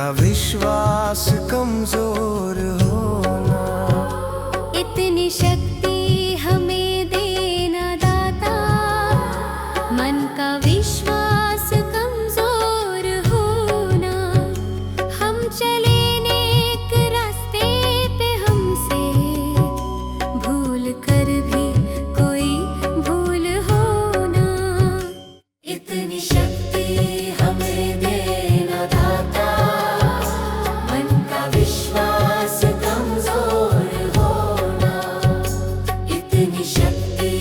का विश्वास कमजोर होना। इतनी शक्ति हमें देना दाता, मन का विश्वास कमजोर होना। हम चले नेक रास्ते पे, हमसे भूल कर भी कोई भूल होना। इतनी शक्ति हमें देना दाता, मन का विश्वास कमजोर होना। इतनी शक्ति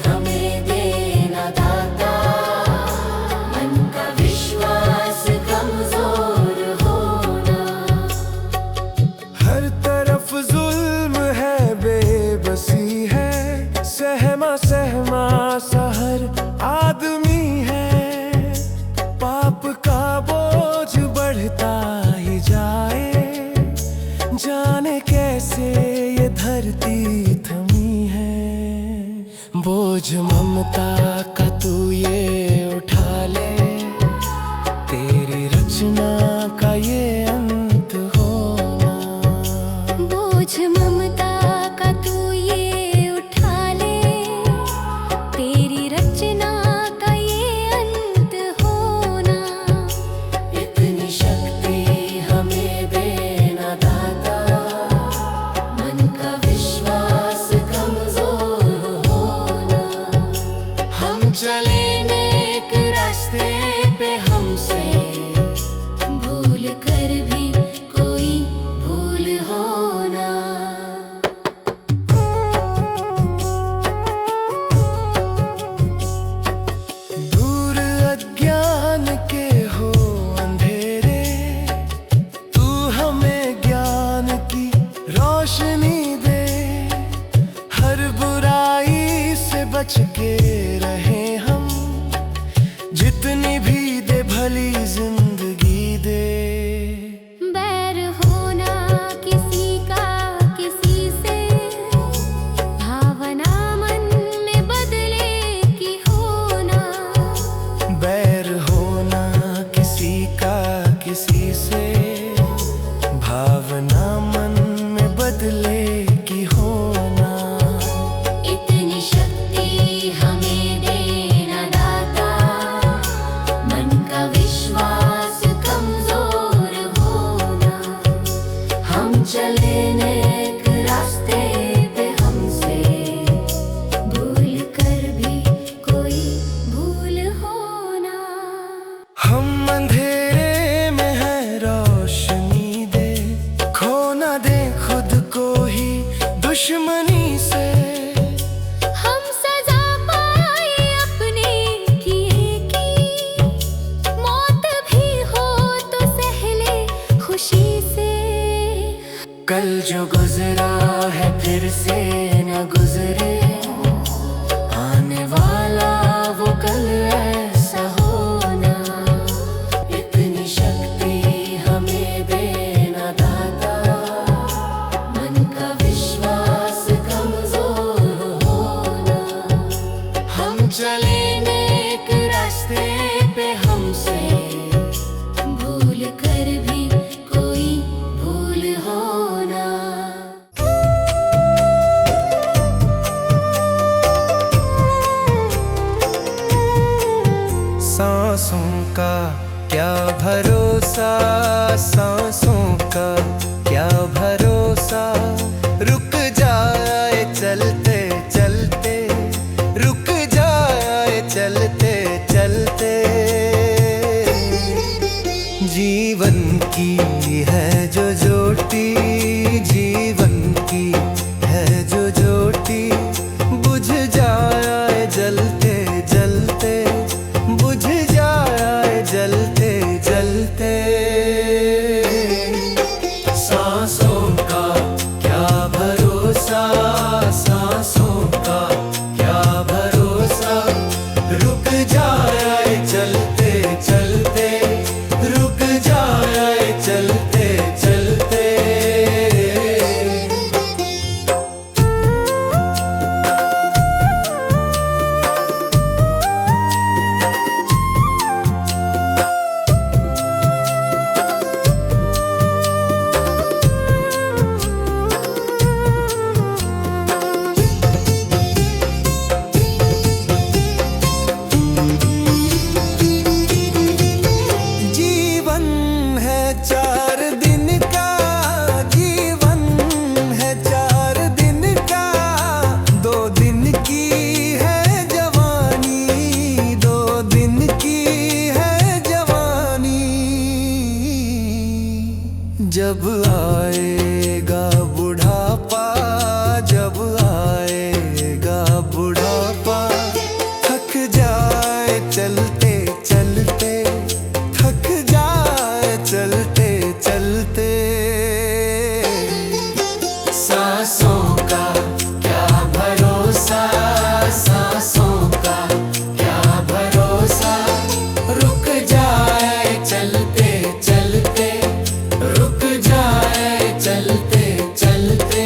हमें देना दाता, मन का विश्वास कमजोर होना। हर तरफ जुल्म है, बेबसी है, सहमा सहमा सा हर आदमी है। पाप का बोझ बढ़ता ही जाए, जाने कैसे ये धरती थमी है। बोझ ममता का तू ये उठा ले, तेरी रचना का ये अंत होना। बोझ ममता का तू ये उठा ले, तेरी रचना का ये अंत होना। इतनी शक्ति हमें देना दाता, मन का विश्वास कमजोर होना। हम चले नेक रास्ते पे, हमसे भूल कर भी कोई भूल होना। दूर अज्ञान के हो अंधेरे, तू हमें ज्ञान की रोशनी दे। हर बुराई से बच के रहे हम, जितनी भी दे भली जिंदगी दे। बैर होना किसी का किसी से, भावना मन में बदले की होना। बैर होना किसी का किसी से, भावना मन में बदले की होना। इतनी शक्ति हमें देना दाता, मन का विश्वास कमजोर होना। हम चले नेक रास्ते पे, हमसे भूल कर भी कोई भूल होना। हम अंधेरे में है, रोशनी दे। खो ना दे खुद को ही दुश्मनी से। हम सजा पाए अपने किए की, मौत भी हो तो सह ले खुशी से। कल जो गुजरा है फिर से न गुजरे, आने वाला वो कल ऐसा होना। इतनी शक्ति हमें देना दाता, मन का विश्वास कमजोर होना। हम चले नेक रास्ते पे, हमसे भूल कर भी कोई भूल होना। सांसों का क्या भरोसा, सांसों का क्या भरोसा। रुक जाए चलते चलते, रुक जाए चलते चलते। जीवन की है जो ज्योति, जीवन की है जो ज्योति। बुझ जाए जलते जलते, बुझ जाए जलते जलते। सांसों का क्या भरोसा, सांसों जब आएगा बुढ़ापा, जब आएगा बुढ़ापा, थक जाए चलते चलते, थक जाए चलते चलते। सांसों का क्या भरोसा, सांसों का क्या भरोसा, रुक जाए चलते चलते, रुक जाए चलते चलते।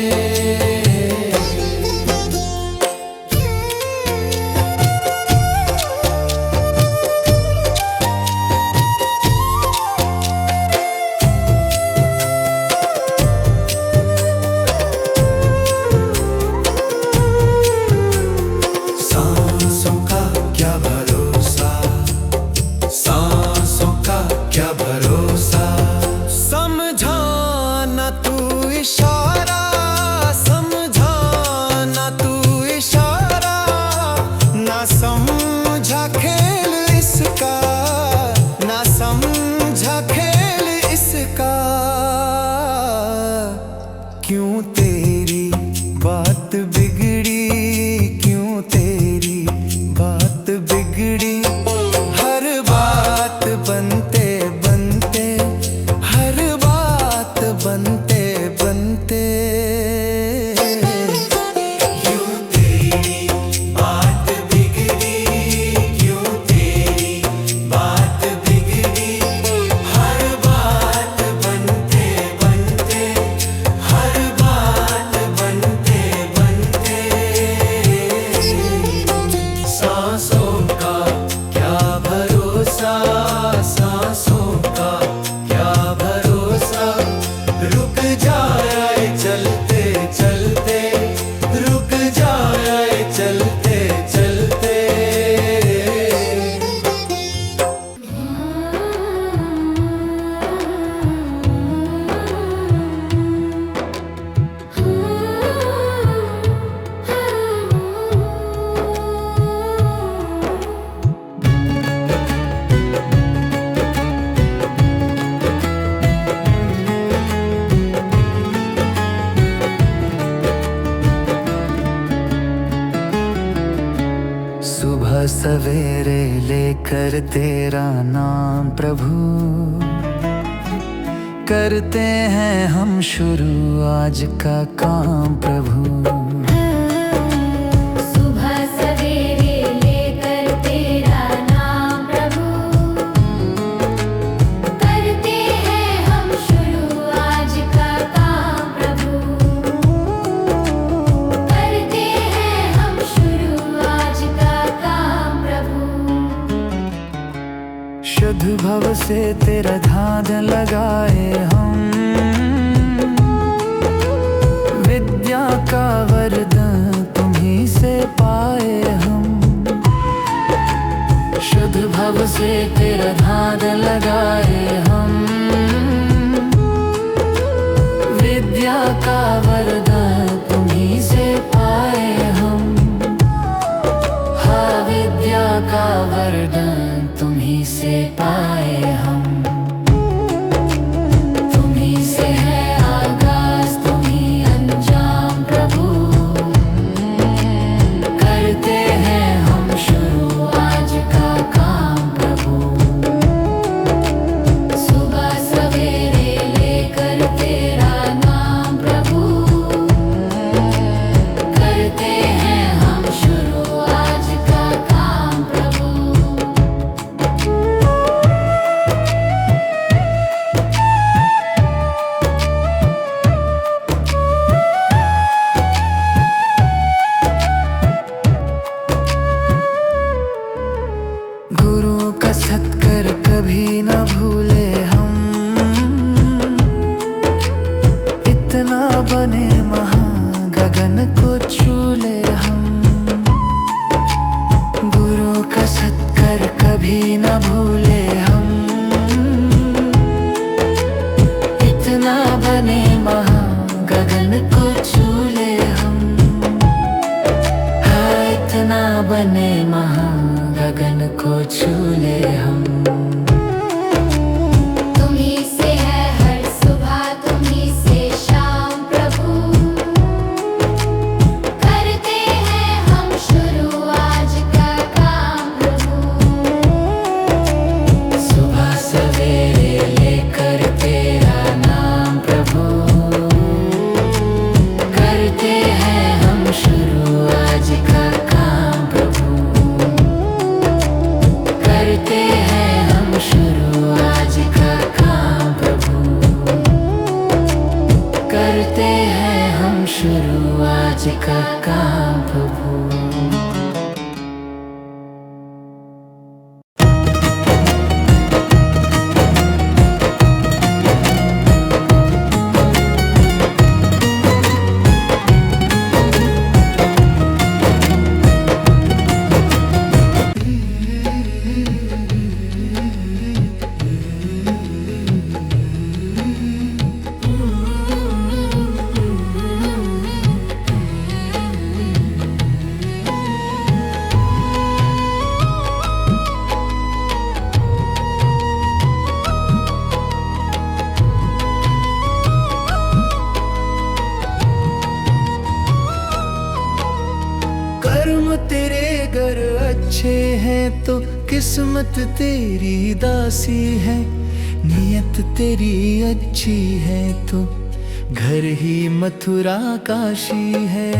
सांसों का क्या भरोसा, सांसों का क्या भरोसा। समझाना तू इशारा, समझाना तू इशारा, ना समझा खेल इसका, ना समझा खेल इसका। क्यों तेरी बात बिगड़ी, क्यों तेरी बात बिगड़ी, हर बात बनते बनते, हर बात बनते बनते। क्यों तेरी बात बिगड़ी, क्यों तेरी बात बिगड़ी, हर बात बनते बनते, हर बात बनते बनते। सांसों का क्या भरोसा, सांसों का क्या भरोसा, रुक जाए चलते चलते, रुक जाए चलते चलते। सुबह सवेरे लेकर तेरा नाम प्रभु, करते हैं हम शुरू आज का काम प्रभु। सुबह सवेरे लेकर तेरा नाम प्रभु, करते हैं हम शुरू आज का काम प्रभु, करते हैं हम शुरू आज का काम प्रभु। शुद्ध भव से तेरा ध्यान लगाए हम, विद्या का वरदान तुम्हीं से पाए हम। शुद्ध भव से तेरा ध्यान लगाए हम, विद्या का वरदान तुम्हीं से पाए हम। हाँ, विद्या का वरदान तुम्हीं से पाए हम। तुम्हीं से है आगाज, तुम्हीं अंजाम प्रभु, करते हैं हम शुरू आज का काम प्रभु। सुबह सवेरे लेकर तेरा नाम प्रभु, करते हैं हम शुरू आज का काम प्रभु। गुरु का सत्कर कभी न भूले हम, इतना बने महान गगन को छू ले हम। गुरु का सत्कर कभी न भूले हम, इतना बने महान गगन को छू ले हम। हाँ, इतना बने महान गगन को छू ले हम। तुम्हीं से है हर सुबह तो किस्मत तेरी दासी है, नियत तेरी अच्छी है तो घर ही मथुरा काशी है।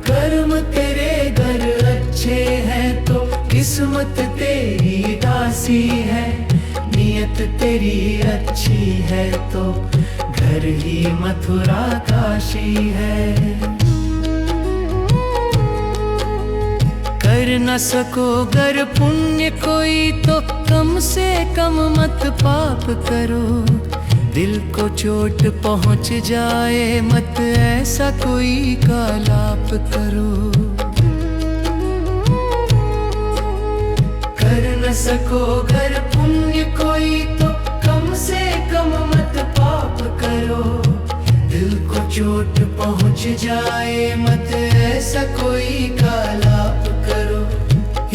कर्म तेरे घर अच्छे हैं तो किस्मत तेरी दासी है, नियत तेरी अच्छी है तो घर ही मथुरा काशी है। कर न सको गर पुण्य कोई तो कम से कम मत पाप करो, दिल को चोट पहुंच जाए मत ऐसा कोई कालाप करो। कर न सको गर पुण्य कोई तो कम से कम मत पाप करो, दिल को चोट पहुंच जाए मत ऐसा कोई कालाप करो।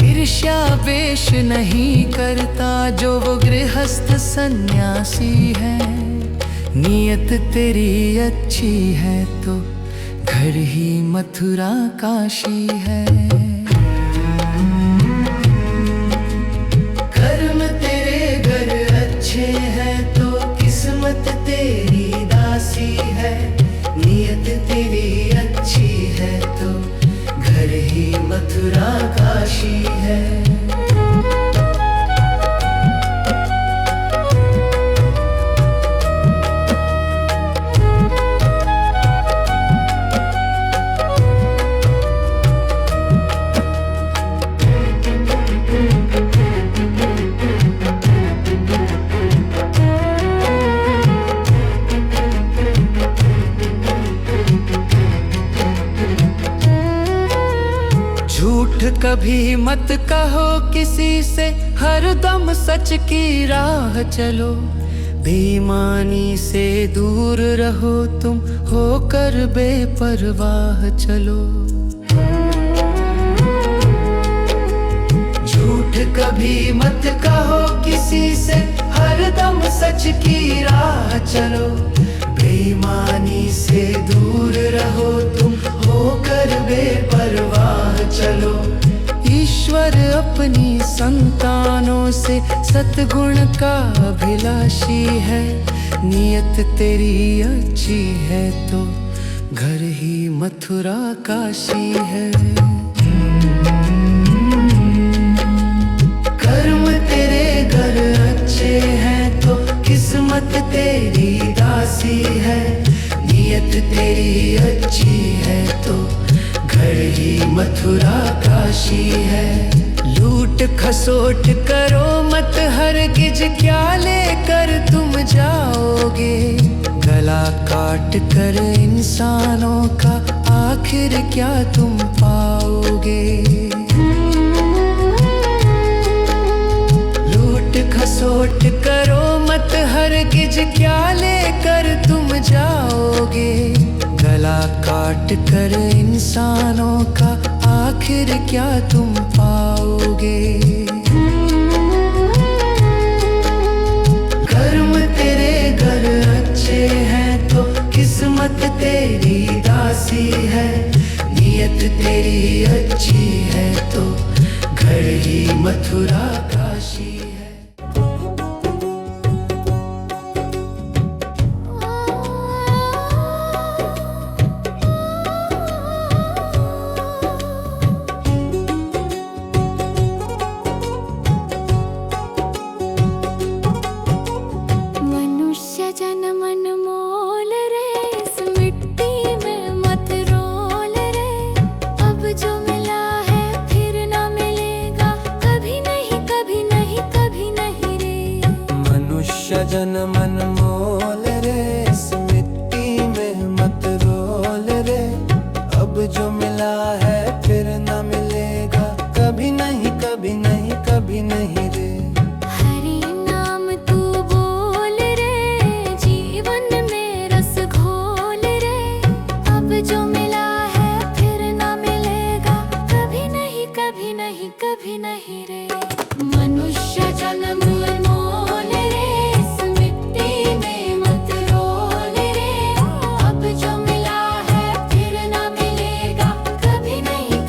ईर्ष्या वेश नहीं करता जो वो गृहस्थ सन्यासी है, नियत तेरी अच्छी है तो घर ही मथुरा काशी है। कर्म तेरे घर अच्छे हैं तो किस्मत तेरी दासी है, नियत तेरी अच्छी है तो घर ही मथुरा काशी है। झूठ कभी मत कहो किसी से, हर दम सच की राह चलो। बेईमानी से दूर रहो तुम, होकर बेपरवाह चलो। झूठ कभी मत कहो किसी से, हर दम सच की राह चलो। बेईमानी से दूर रहो तुम, होकर बेपरवाह चलो। ईश्वर अपनी संतानों से सतगुण का अभिलाषी है, नियत तेरी अच्छी है तो घर ही मथुरा काशी है। कर्म तेरे घर अच्छे हैं तो किस्मत तेरी दासी है, नियत तेरी अच्छी है तो घर ही मथुरा काशी है। लूट खसोट करो मत हरगिज, क्या लेकर तुम जाओगे। गला काट कर इंसानों का आखिर क्या तुम पाओगे। लूट खसोट करो मत हरगिज, क्या लेकर तुम जाओगे। गला काट कर इंसानों का आखिर क्या तुम पाओगे। कर्म तेरे घर अच्छे हैं तो किस्मत तेरी दासी है, नियत तेरी अच्छी है तो घर ही मथुरा काशी है। जन मन मोल रे, इस मिट्टी में मत रोल रे। अब जो मिला है फिर न मिलेगा, कभी नहीं कभी नहीं कभी नहीं रे। हरि नाम तू बोल रे, जीवन में रस घोल रे। अब जो मिला है फिर न मिलेगा, कभी नहीं कभी नहीं कभी नहीं रे। मनुष्य जन्म मोल रे, इस मिट्टी में मत रोल रे। अब जो मिला है फिर न मिलेगा, कभी नहीं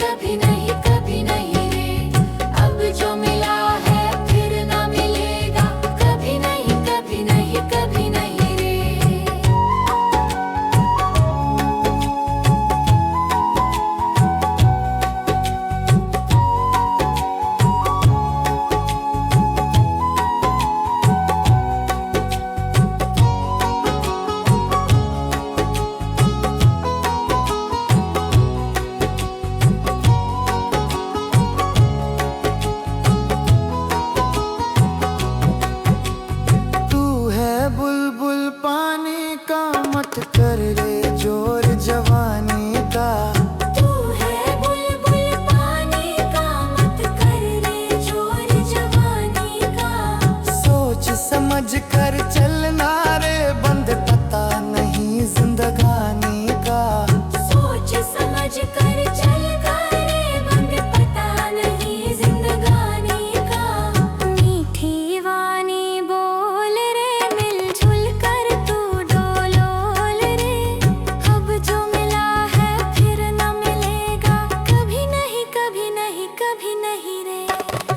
कभी नहीं रे।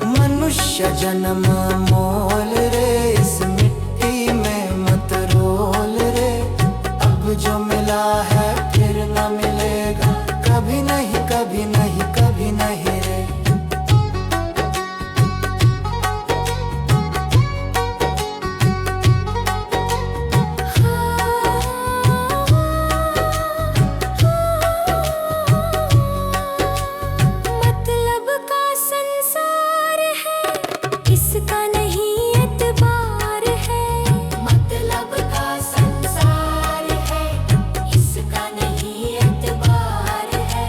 मनुष्य जन्म मोल रे, इस मिट्टी में मत रोल रे। अब जो मिला है फिर न मिलेगा, कभी नहीं कभी नहीं कभी नहीं रे। मतलब का संसार है, इसका नहीं एतबार है। मतलब का संसार है, इसका नहीं एतबार है।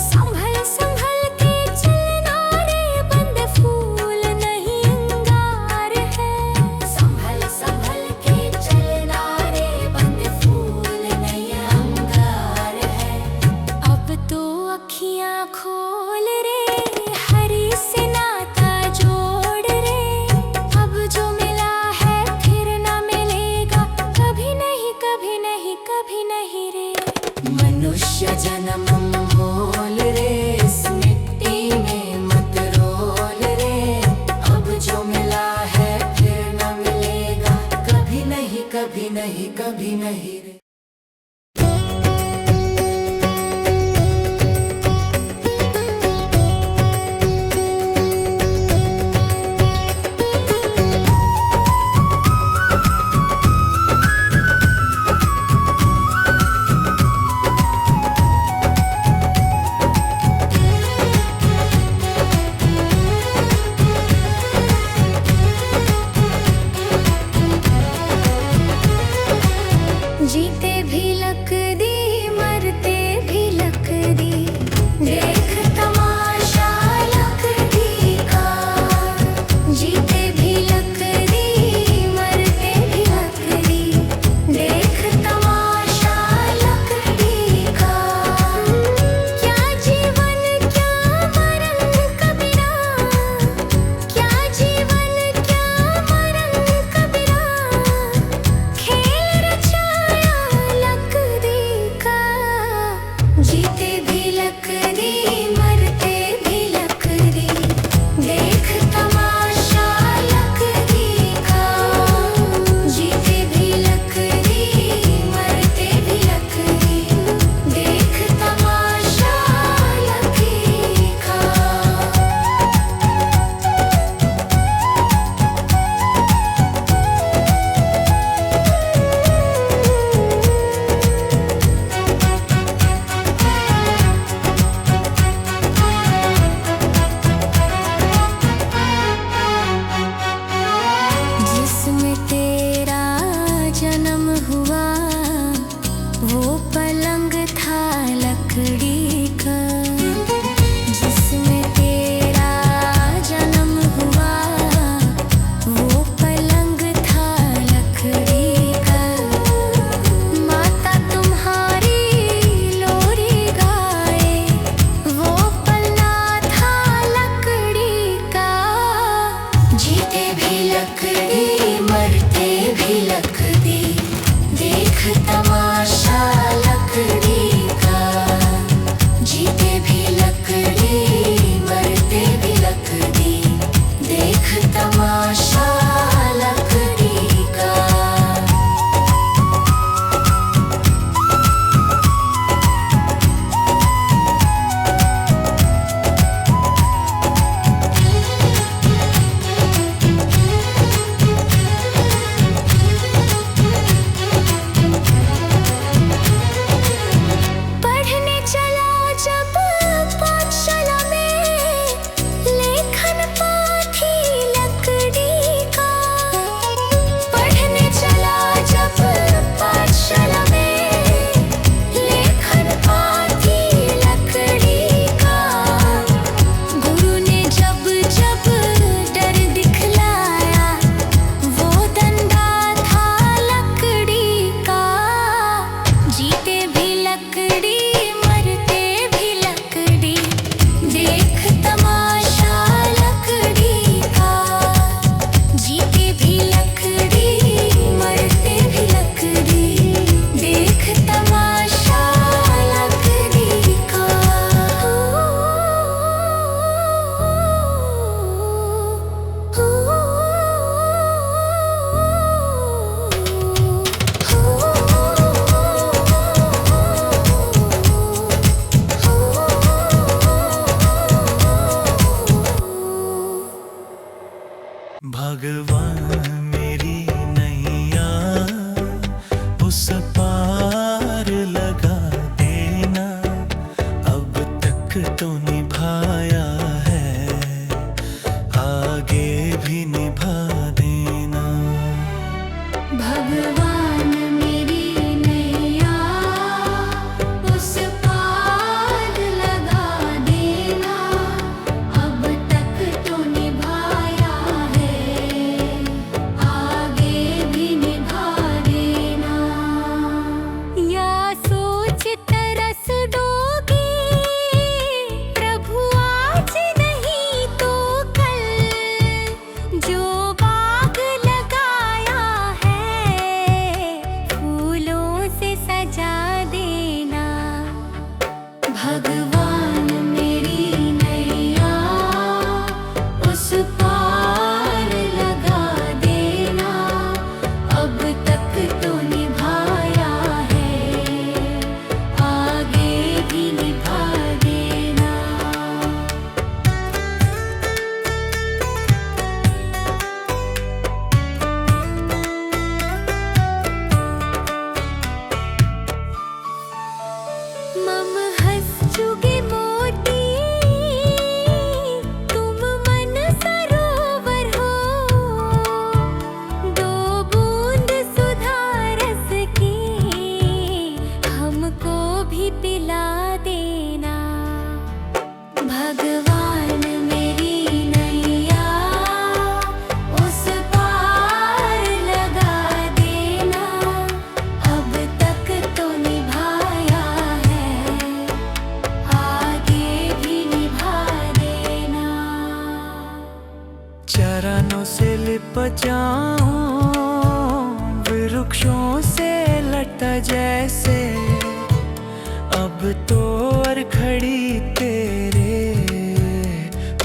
संभल संभल के चलना रे, बंद फूल नहीं अंगार है। संभल संभल के चलना रे, बंद फूल नहीं अंगार है। अब तो अखियां खोल रे, हरी से नाता जोड़ रे। अब जो मिला है फिर ना मिलेगा, कभी नहीं कभी नहीं कभी नहीं रे। मनुष्य जन्म मोल रे, इस मिट्टी में मत रोल रे। अब जो मिला है फिर न मिलेगा, कभी नहीं कभी नहीं कभी नहीं रे। जीते भी लकदी, मरते भी लकदी। देख तमाशा लकदी का। जीते भी लकदी, मरते भी लकदी। देख तमाशा लकदी का। क्या जीवन क्या मरण कबीरा, क्या जीवन क्या मरण कबीरा। खेल रचाया लकदी का। जीते भी लकदी, मरते भी लकदी। देख तमाशा लकदी का। जीते भी लकदी, मरते भी लकदी। देख तमाशा लकदी का। जिसमें तेरा जन्म हुआ, वो पलंग था लकड़ी का। जिसमें तेरा जन्म हुआ, वो पलंग था लकड़ी का। माता तुम्हारी लोरी गाए, वो पल्ला था लकड़ी का। जीते भी लकड़ी, मरते भी लकड़ी। देख तमाशा लकड़ी का। जीते भी लकड़ी, मरते भी लकड़ी। देख तमाशा लकड़ी का। भगवान मेरी नैया उस पार लगा देना, अब तक तो निभाया है, आगे भी निभा देना। भगवान मेरी नैया उस पार लगा देना, अब तक तो निभाया है, आगे भी निभा देना। या सोच तरस डोगी प्रभु आज नहीं तो कल, जो बाग लगाया है फूलों से सजा देना। भगवान मेरी नैया उस पार लगा देना, अब तक तो निभाया है, आगे भी निभा देना। मम हंस चुगे मोती तुम मन सरोवर हो, दो बूंद सुधा रस की हमको भी पिला देना। भगवान मेरी नैया उस पार लगा देना, अब तक तो निभाया है, आगे भी निभा देना। चरणों से लिप जाऊं वृक्षों से लटा जैसे, अब तो और खड़ी तेरे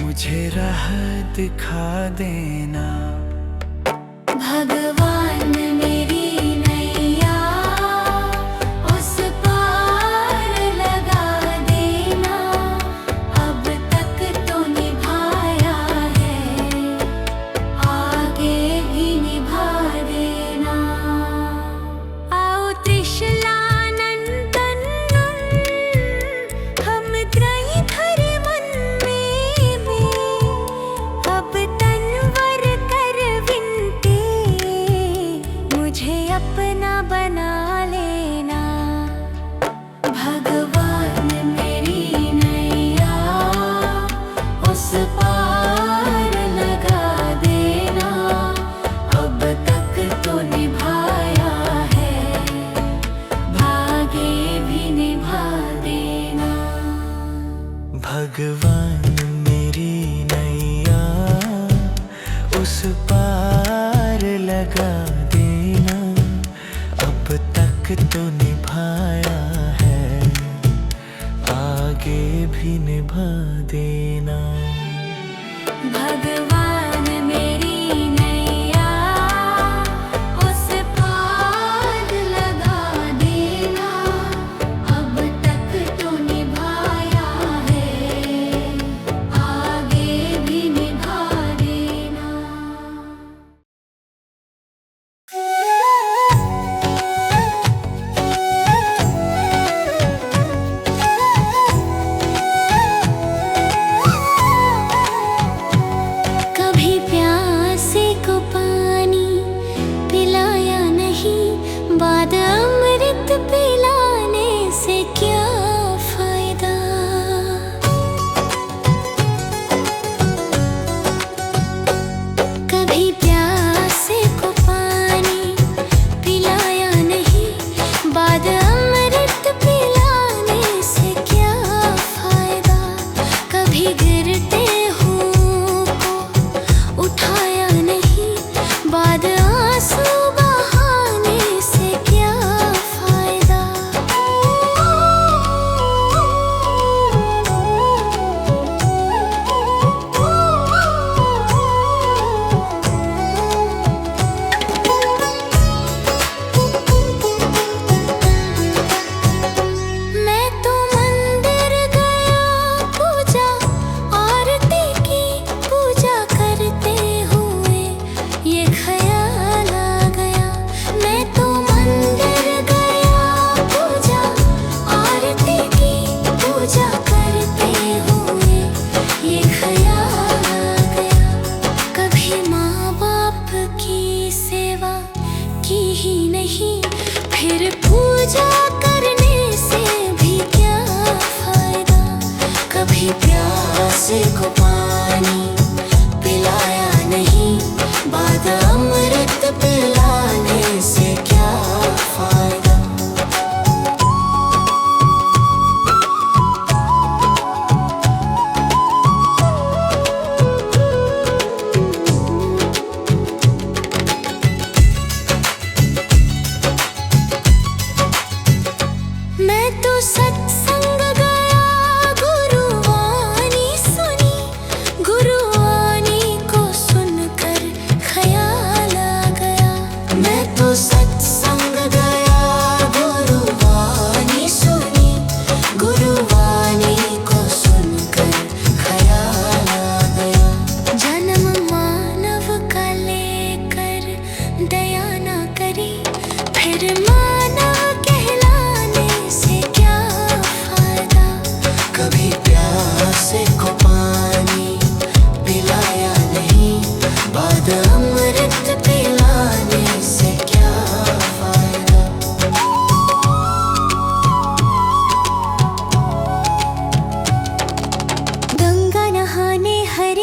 मुझे राह दिखा देना। भगवान मेरी नैया उस पार लगा देना, अब तक तो निभाया है, आगे भी निभा देना। आओ त्रिशलानंदन हम त्रयी धर मन में, अब तनवर कर विनती मुझे अपना बना लेना। भगवान मेरी नैया उस पार लगा देना, अब तक तो निभाया है, आगे भी निभा देना। भगवान मेरी नैया उस पार लगा देना, अब तक तो निभाया है, आगे भी निभा देना। भगवान मेरी नैया उस पार लगा देना, अब तक तो निभाया है, आगे भी निभा देना।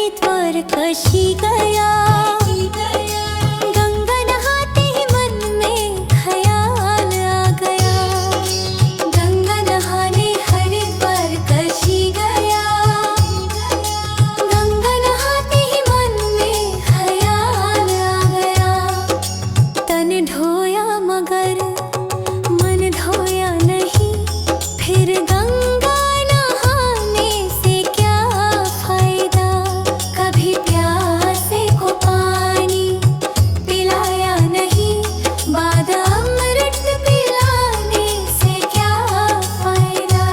हरिद्वार काशी गया। गंगा नहाते ही मन में ख्याल आ गया। गंगा नहाने हरिद्वार काशी गया। गंगा नहाते ही मन में ख्याल आ गया। तन धोया मगर मन धोया नहीं, फिर गंगा नहाने से क्या फायदा। कभी प्यासे को पानी पिलाया नहीं, बाद अमृत पिलाने से क्या फायदा।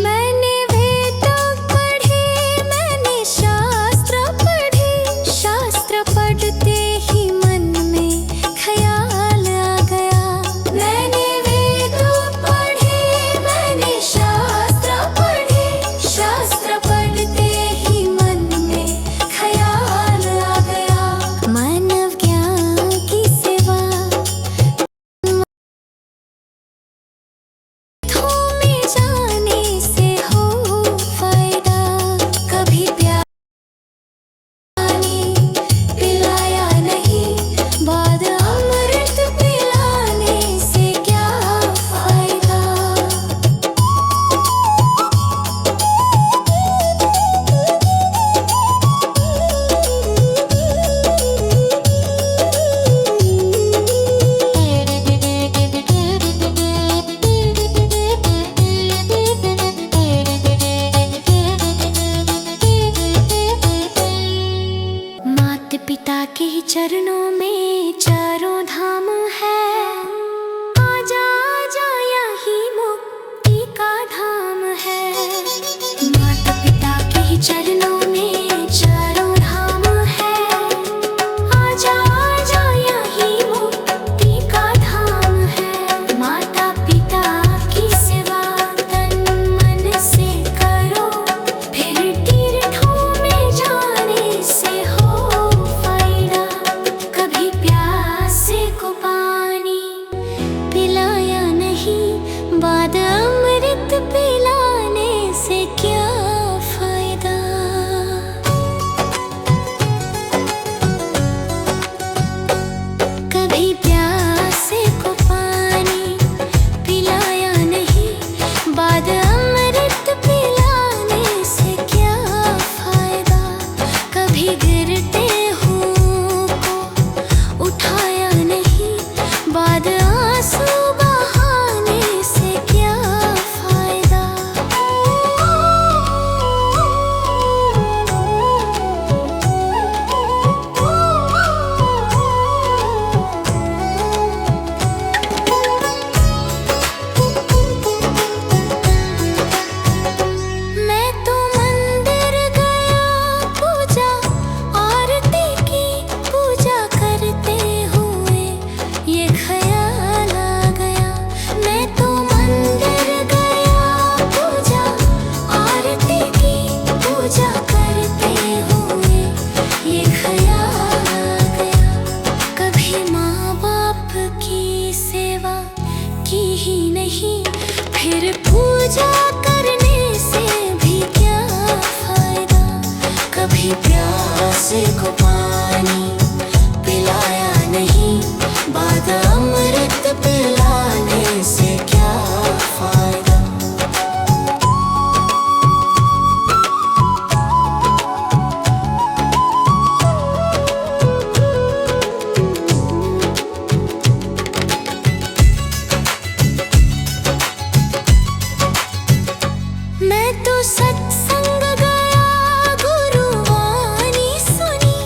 मैंने वेद पढ़े, मैंने शास्त्र पढ़े। शास्त्र पढ़ते ही मन में ख्याल आ गया। मैंने वेद पढ़े, मैंने शास्त्र पढ़े। शास्त्र पढ़ते ही मन में ख्याल आ गया। मानव ज्ञान की सेवा में जाने से हो फायदा। कभी पानी पिलाया नहीं, बाद अमृत पिलाने से क्या फायदा। माता पिता के चरणों में चारों धाम है। आजा आजा यही मुक्ति का धाम है। माता पिता के चरणों में चारों धाम है। आजा आजा यही मुक्ति का धाम है। माता पिता की सेवा तन मन से करो, फिर तीर्थों में जाने से हो फायदा। कभी प्यासे को पानी पिलाया नहीं, बाद अमृत पिलाने से क्या फायदा। कभी प्यासे को पानी पिलाया नहीं, बाद अमृत पिलाने से क्या फायदा। कभी गिरते हुओं को उठाया नहीं, बाद आंसू बहाने से क्या फायदा। मैं तो मंदिर गया, पूजा आरती की। पूजा करते हुए ये ख्याल आ गया। मैं तो मंदिर गया, पूजा आरती की। पूजा करते हुए ये ख्याल आ गया। कभी माँ बाप की सेवा की ही नहीं, फिर पूजा करने से भी क्या फायदा। कभी प्यासे को पानी पिलाया नहीं, बाद अमृत पिलाने से क्या फायदा। मैं तो सत्संग गया, गुरुवाणी सुनी।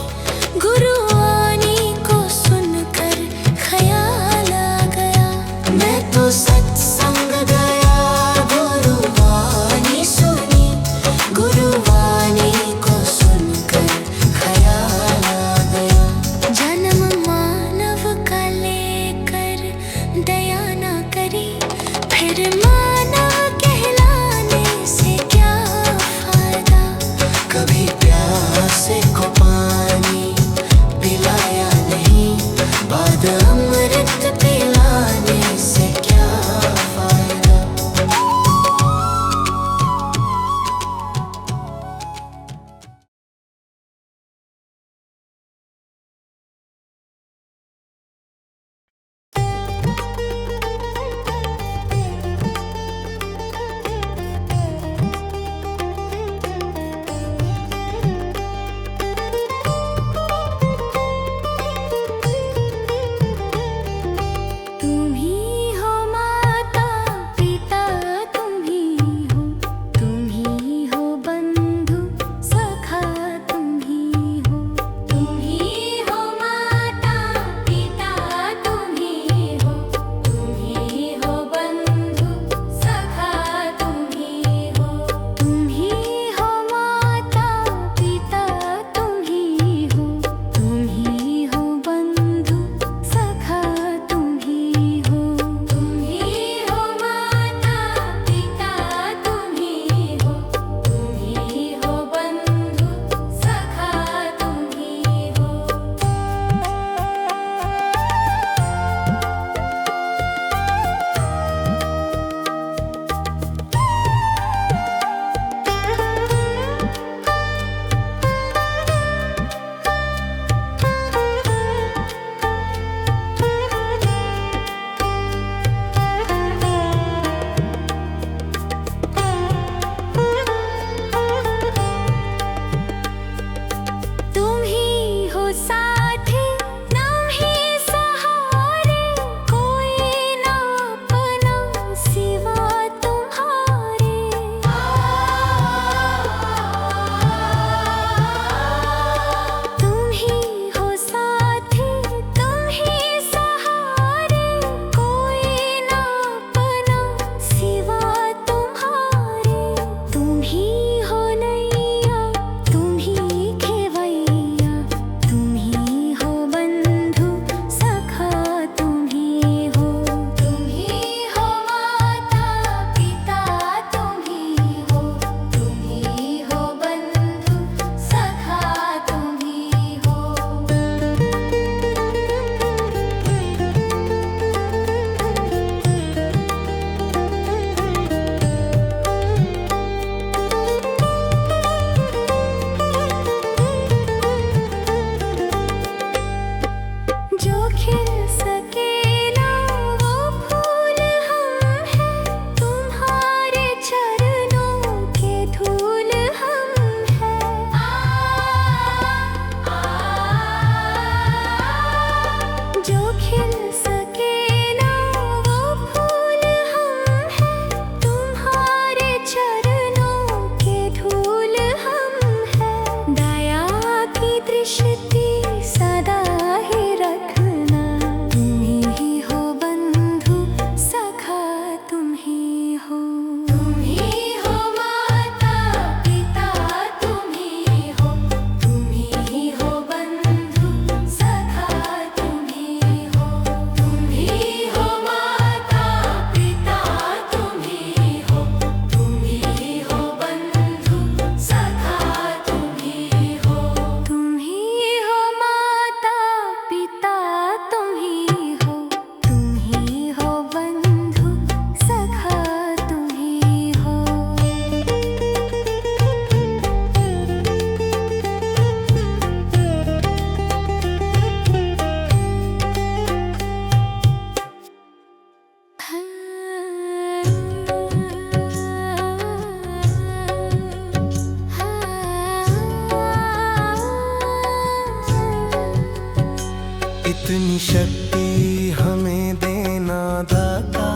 शक्ति हमें देना दाता,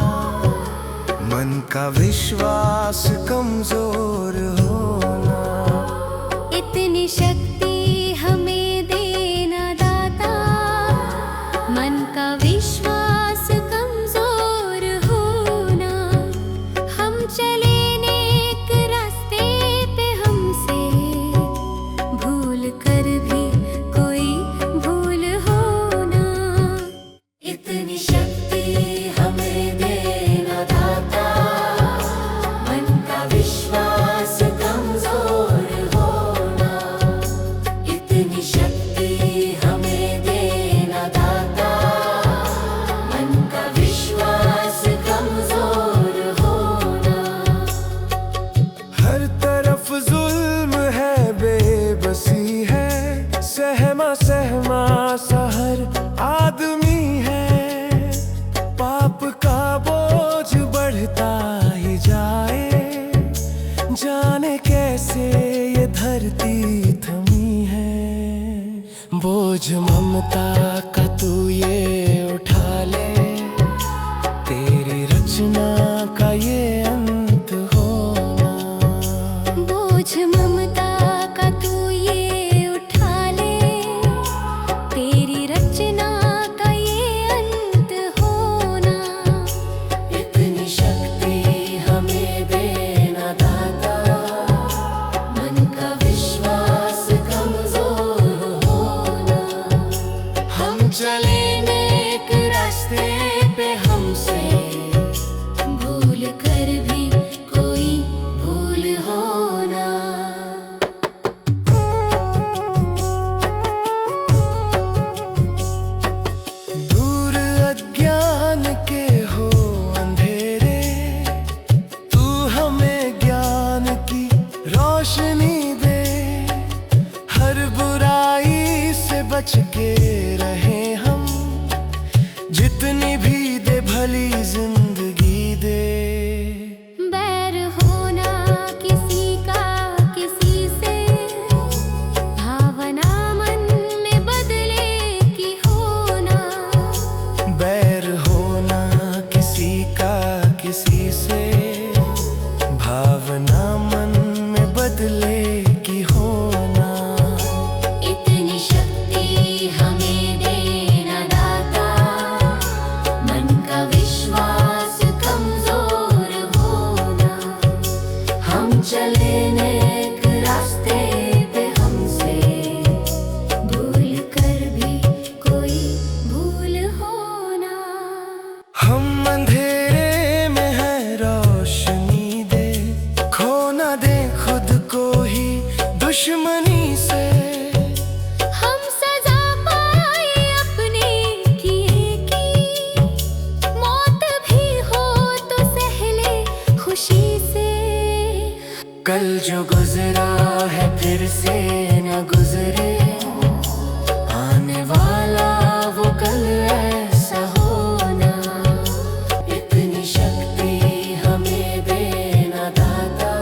मन का विश्वास कमजोर होना। इतनी शक्ति हमें देना दाता, मन का विश्वास कमजोर होना। हम चले नेक रास्ते पे, हमसे भूल कर भी कोई भूल होना। इतनी शक्ति हमें देना दाता, मन का विश्वास कमजोर होना। इतनी शक्ति हमें देना दाता, मन का विश्वास कमजोर होना। हर तरफ जुल्म है, बेबसी है, सहमा सहमा सा हर आदमी है। पाप का बोझ बढ़ता ही जाए, जाने कैसे ये धरती थमी है। बोझ ममता का तू ये उठा ले, तेरी रचना का ये अंत होना। बोझ ममता का तू ये उठा ले, तेरी रचना का ये अंत होना। इतनी शक्ति हमें देना दाता, मन का विश्वास कमजोर होना। हम चले नेक रास्ते पे, हमसे भूल कर भी कोई भूल होना। दूर अज्ञान के हो अंधेरे, तू हमें ज्ञान की रोशनी दे। हर बुराई से बच के रहे हम, जितनी भी दे भली जिंदगी दे। बैर होना किसी का किसी से, भावना मन में बदले की होना। बैर होना किसी का किसी से, भावना मन में बदले की होना। इतनी शक्ति हमें देना दाता, मन का विश्वास कमजोर होना। हम चले नेक रास्ते पे, हमसे भूल कर भी कोई भूल होना। हम अंधेरे में है, रोशनी दे। खो ना दे खुद को ही दुश्मनी से। हम सजा पाए अपने किए की, मौत भी हो तो सहले खुशी से। कल जो गुजरा है फिर से न गुजरे, आने वाला वो कल ऐसा होना। इतनी शक्ति हमें देना दाता,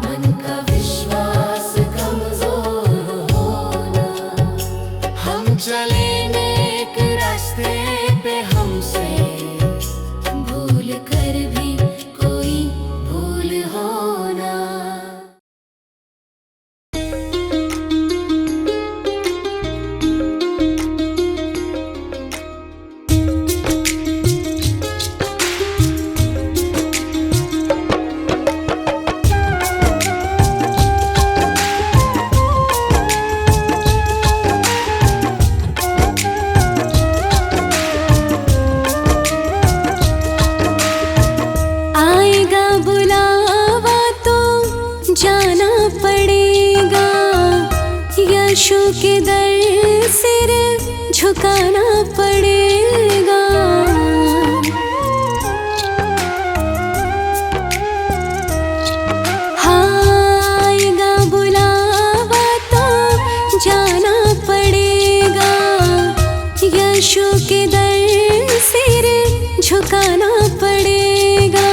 मन का विश्वास कमजोर होना। हम चले नेक रास्ते पे, हमसे भूल कर भी कोई भूल होना। आएगा बुलावा तो जाना पड़ेगा, यीशु के दर सिर झुकाना पड़ेगा। हाँ, आएगा बुलावा तो जाना पड़ेगा, यीशु के दर सिर झुकाना पड़ेगा।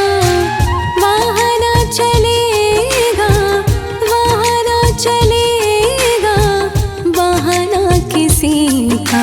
वहाँ ना चलेगा, वहाँ ना चलेगा, वहाँ ना किसी का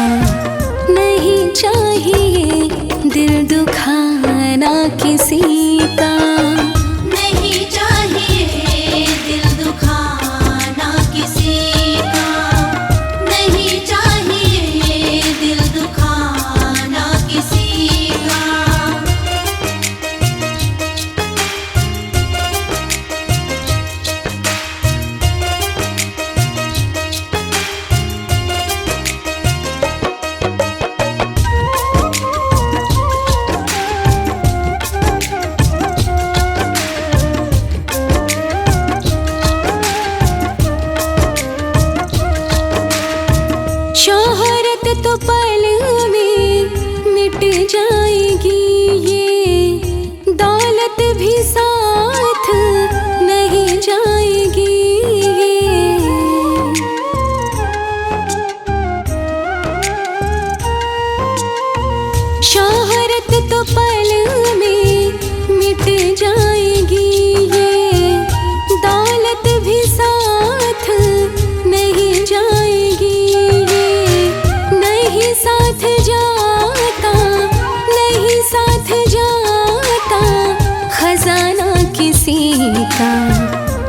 किसी का,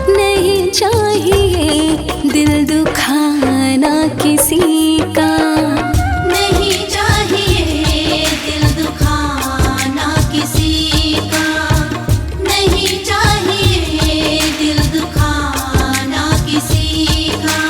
नहीं चाहिए दिल दुखाना किसी का। नहीं चाहिए दिल दुखाना किसी का, नहीं चाहिए दिल दुखाना किसी का।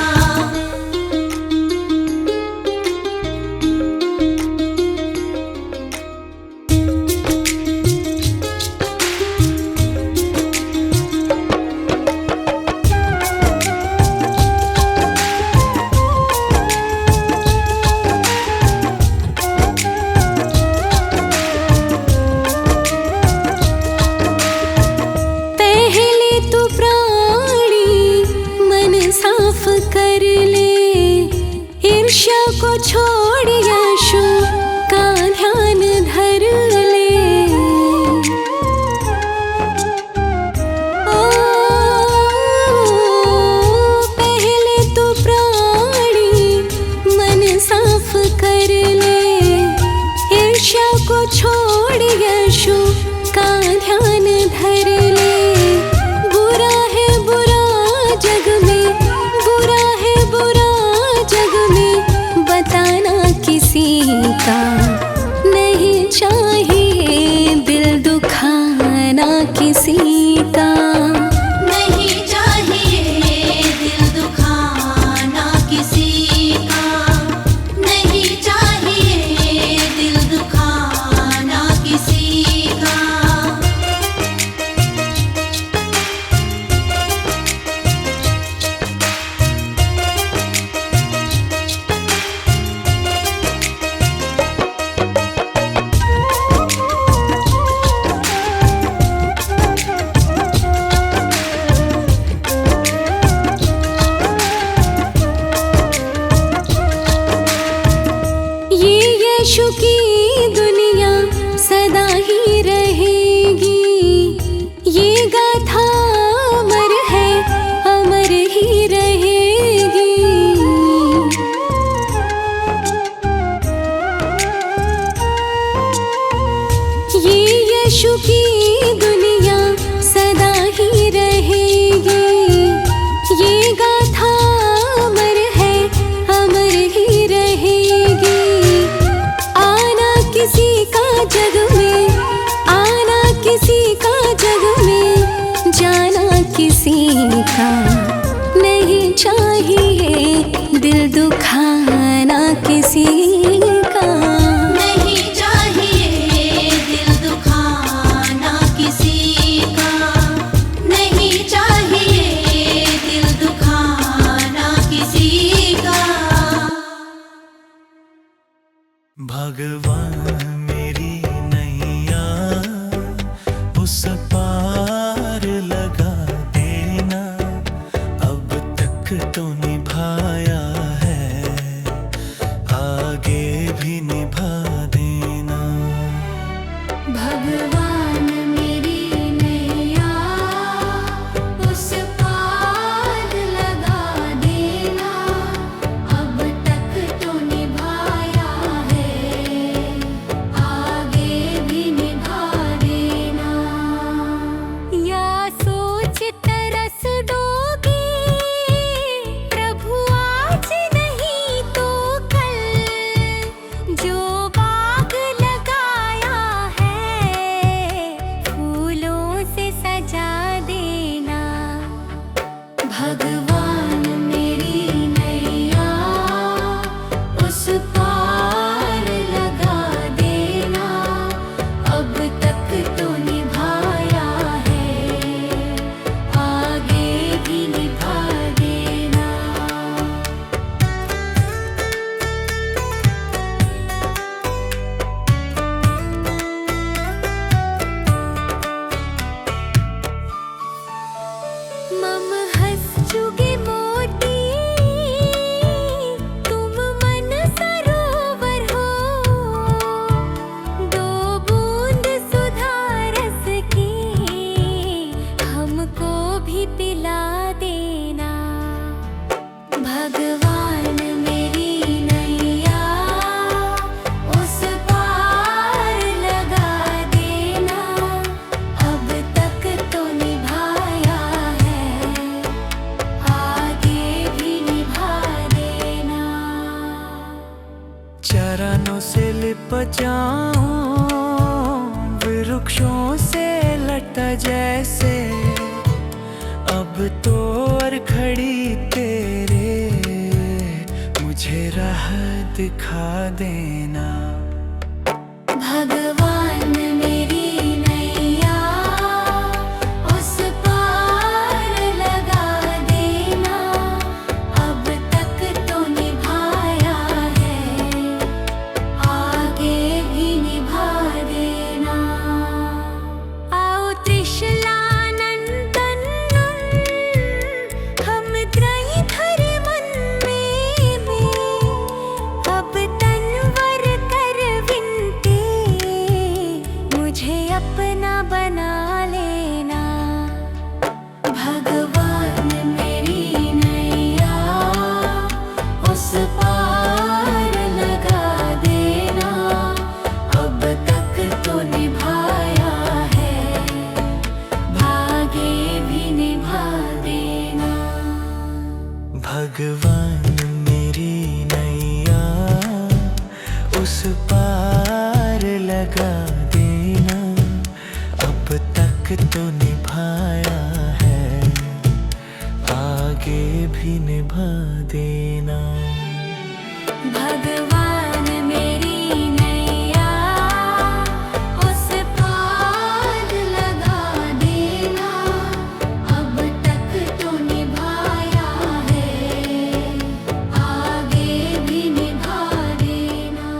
पहले तो प्राणी मन साफ कर ले, ईर्ष्या को छोड़ यशु का ध्यान धर ले। ओ, पहले तो प्राणी मन साफ कर ले, ईर्ष्या को छोड़ यशु का ध्यान धर ले। बुरा है बुरा जग में, बुरा है बुरा जग में, बताना किसी का। नहीं चाहिए दिल दुखाना किसी का। नहीं चाहिए दिल दुखाना किसी का, नहीं चाहिए दिल दुखाना किसी का। बचाऊं वृक्षों से लटा जैसे, अब तो और खड़ी तेरे मुझे राह दिखा देना। भगवान मेरी नैया उस पार लगा देना, अब तक तो निभाया है, आगे भी निभा देना। आओ त्रिशला नंदन हम त्रयी धरे मन में, अब तनवर कर विनती मुझे अपना बना लेना। भगवान मेरी नैया उस पार लगा देना, अब तक तो निभाया है, भागे भी निभा देना। भगवान मेरी नैया उस पार लगा देना, अब तक तो निभाया है, आगे भी निभा देना। भगवान मेरी नैया उस पार लगा देना, अब तक तो निभाया है, आगे भी निभा देना।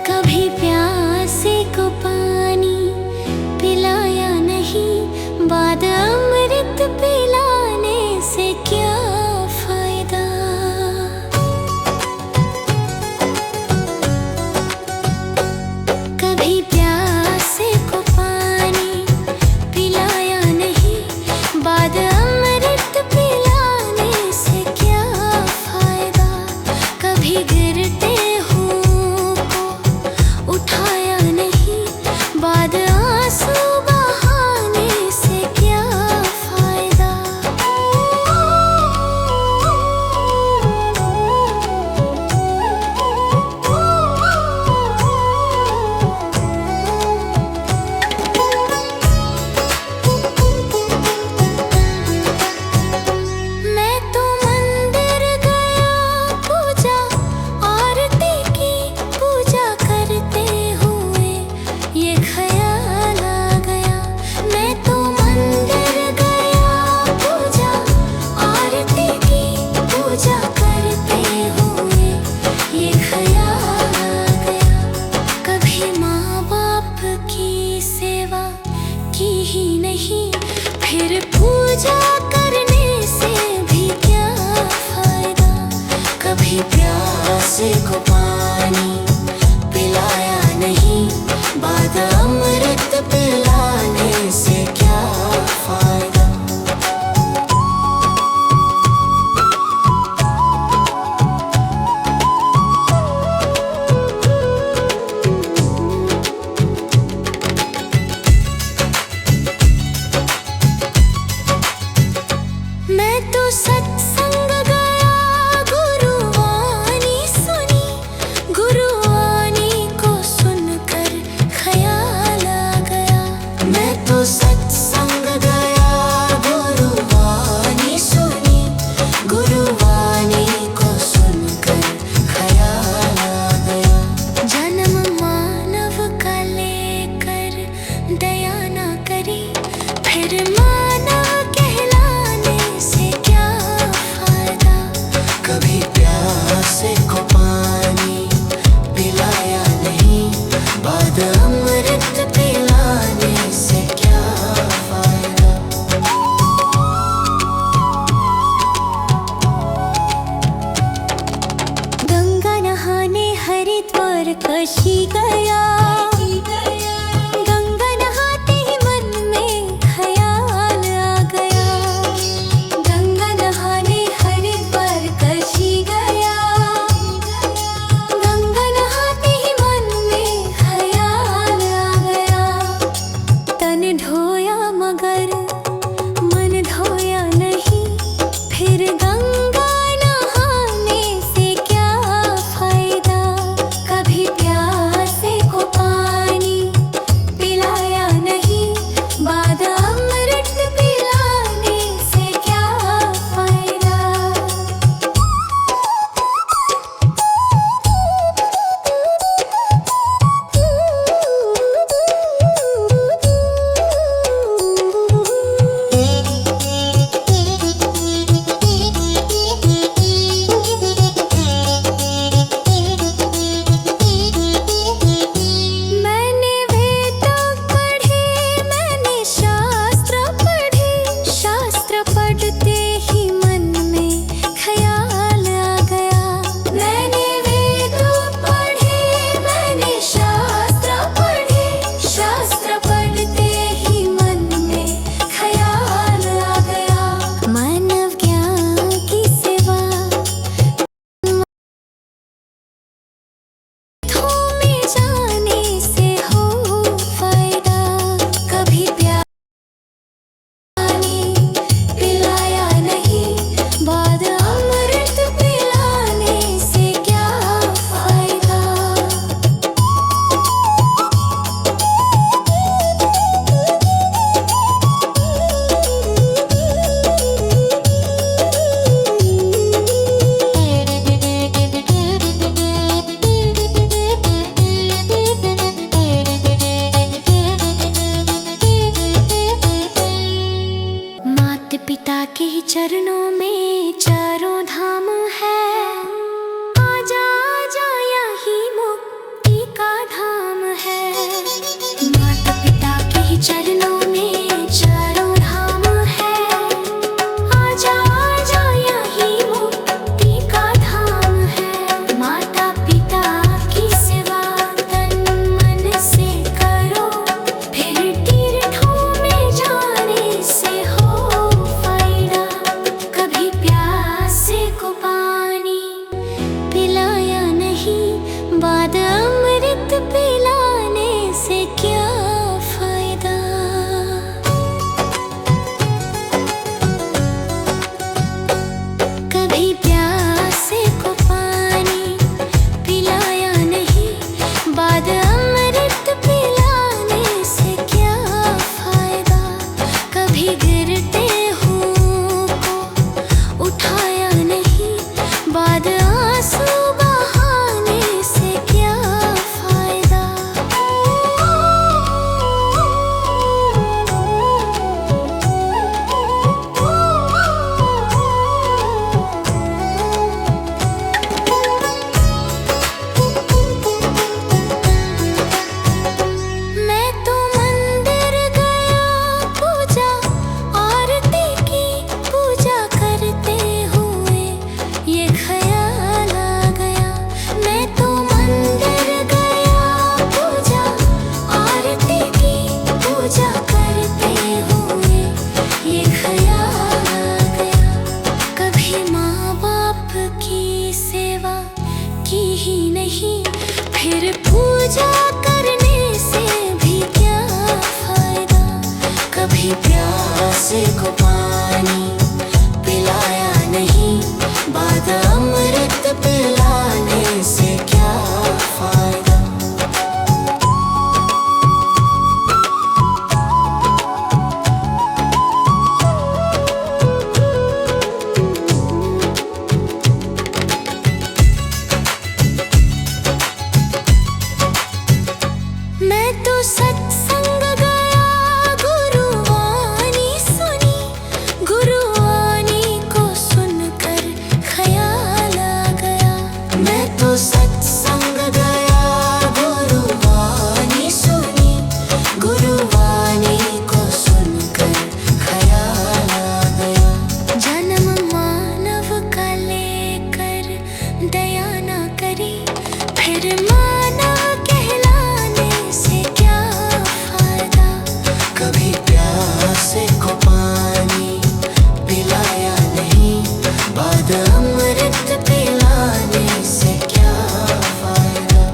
कभी प्यासे को पानी पिलाया नहीं, बाद अमृत पिलाने से क्या फायदा। कभी प्यासे को पानी पिलाया नहीं, बाद अमृत पिलाने से क्या फायदा। कभी गिरते हूँ को उठाया नहीं, बाद आंसू बहाने से क्या फायदा। मैं तो मंदिर गया पूजा आरती की, पूजा करते हुए ये ख्याल आ गया। मैं तो मंदिर गया पूजा आरती की, पूजा करते हुए ये ख्याल आ गया। कभी माँ बाप की सेवा की ही नहीं, फिर पूजा करने से भी क्या फायदा। कभी प्यासे को पानी पिलाया नहीं, बाद अमृत पिलाने से क्या फायदा। मैं तो सत्संग गया, गुरुवाणी सुनी, गुरुवाणी को सुनकर ख्याल आ गया। मैं तो सत्संग गया, गुरुवाणी सुनी, गुरुवाणी को सुनकर ख्याल आ गया। जन्म मानव का लेकर दया ना करी, फिर मानव कहलाने से क्या फायदा। कभी प्यासे को पानी पिलाया नहीं, बाद अमृत पिलाने से क्या फायदा। गंगा नहाने हरिद्वार काशी गया, गंगा नहाते ही मन में ख्याल आ गया। गंगा नहाने हरिद्वार काशी गया, गंगा नहाते ही मन में ख्याल आ गया। बाद अमृत पिलाने से क्या फायदा। कभी प्यासे को पानी पिलाया नहीं, बाद अमृत पिलाने से क्या फायदा। कभी गिरते हुओं को उठाया नहीं, बाद आंसू बहाने से क्या फायदा। मैं तो मंदिर गया पूजा आरती की, पूजा करते हुए ये ख्याल आ गया। मैं तो मंदिर गया पूजा आरती की, पूजा करते हुए ये ख्याल आ गया। कभी माँ बाप की सेवा की ही नहीं, फिर पूजा करने से भी क्या फायदा। कभी प्यासे को पानी पिलाया नहीं, बाद अमृत पिलाने से क्या फायदा। मैं तो सत्संग गया, गुरुवाणी सुनी, गुरुवाणी को सुनकर ख्याल आ गया। मैं तो सत्संग गया, गुरुवाणी सुनी, गुरुवाणी को सुनकर ख्याल आ गया। जन्म मानव का लेकर दया ना करी, फिर मानव कहलाने से क्या फायदा। कभी प्यासे को पानी पिलाया नहीं, बाद अमृत पिलाने से क्या फायदा।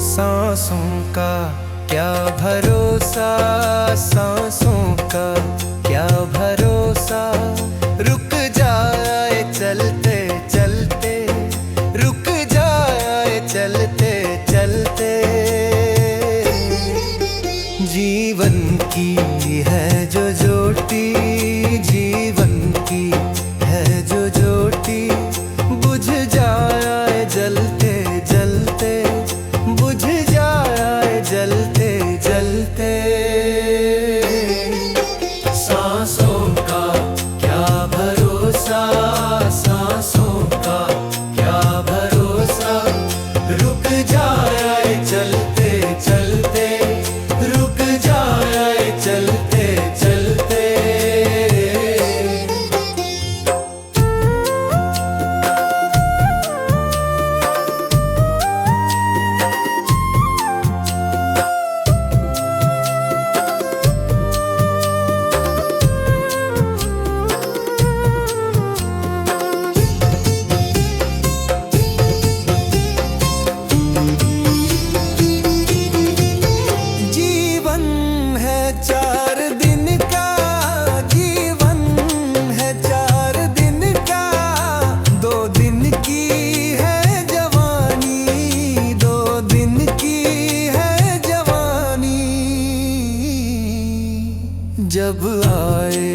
सांसों का क्या भरोसा, सांसों का क्या भरोसा। रुक जाए चलते चलते, रुक जाए चलते चलते। जीवन की है जो ज्योति, जीवन की है जो ज्योति, बुझ जाए जलते जलते, बुझ जाए जलते जलते। सांसों का क्या भरोसा, सांसों का क्या भरोसा। रुक जाए चलते चलते, रुक जाए चलते चलते। जीवन है 4 दिन का, जीवन है 4 दिन का। 2 दिन की है जवानी, 2 दिन की है जवानी। जब आए